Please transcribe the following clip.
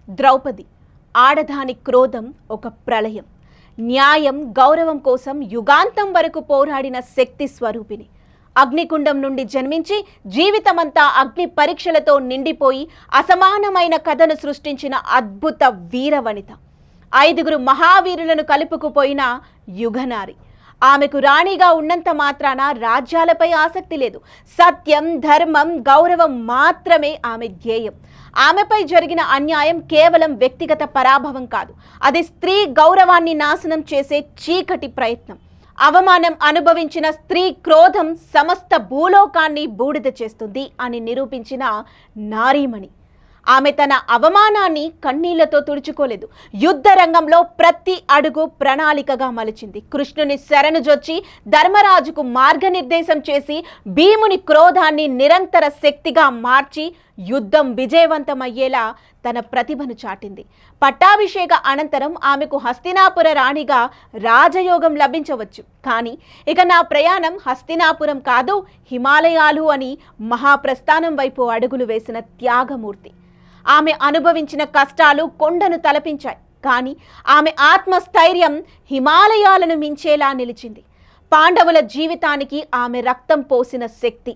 ద్రౌపది ఆడదాని క్రోధం ఒక ప్రళయం. న్యాయం గౌరవం కోసం యుగాంతం వరకు పోరాడిన శక్తి స్వరూపిణి. అగ్నికుండం నుండి జన్మించి జీవితమంతా అగ్ని పరీక్షలతో నిండిపోయి అసమానమైన కథను సృష్టించిన అద్భుత వీరవనిత. 5 మహావీరులను కలుపుకుపోయిన యుగనారి. ఆమెకు రాణిగా ఉన్నంత మాత్రాన రాజ్యాలపై ఆసక్తి లేదు. సత్యం, ధర్మం, గౌరవం మాత్రమే ఆమె ధ్యేయం. ఆమెపై జరిగిన అన్యాయం కేవలం వ్యక్తిగత పరాభవం కాదు, అది స్త్రీ గౌరవాన్ని నాశనం చేసే చీకటి ప్రయత్నం. అవమానం అనుభవించిన స్త్రీ క్రోధం సమస్త భూలోకాన్ని బూడిద చేస్తుంది అని నిరూపించిన నారీమణి. ఆమె తన అవమానాన్ని కన్నీళ్లతో తుడుచుకోలేదు. యుద్ధ రంగంలో ప్రతి అడుగు ప్రణాళికగా మలిచింది. కృష్ణుని శరణుజొచ్చి ధర్మరాజుకు మార్గనిర్దేశం చేసి భీముని క్రోధాన్ని నిరంతర శక్తిగా మార్చి యుద్ధం విజయవంతమయ్యేలా తన ప్రతిభను చాటింది. పట్టాభిషేక అనంతరం ఆమెకు హస్తినాపుర రాణిగా రాజయోగం లభించవచ్చు. కానీ ఇక నా ప్రయాణం హస్తినాపురం కాదు, హిమాలయాలు అని మహాప్రస్థానం వైపు అడుగులు వేసిన త్యాగమూర్తి. ఆమె అనుభవించిన కష్టాలు కొండను తలపించాయి, కానీ ఆమె ఆత్మస్థైర్యం హిమాలయాలను మించేలా నిలిచింది. పాండవుల జీవితానికి ఆమె రక్తం పోసిన శక్తి.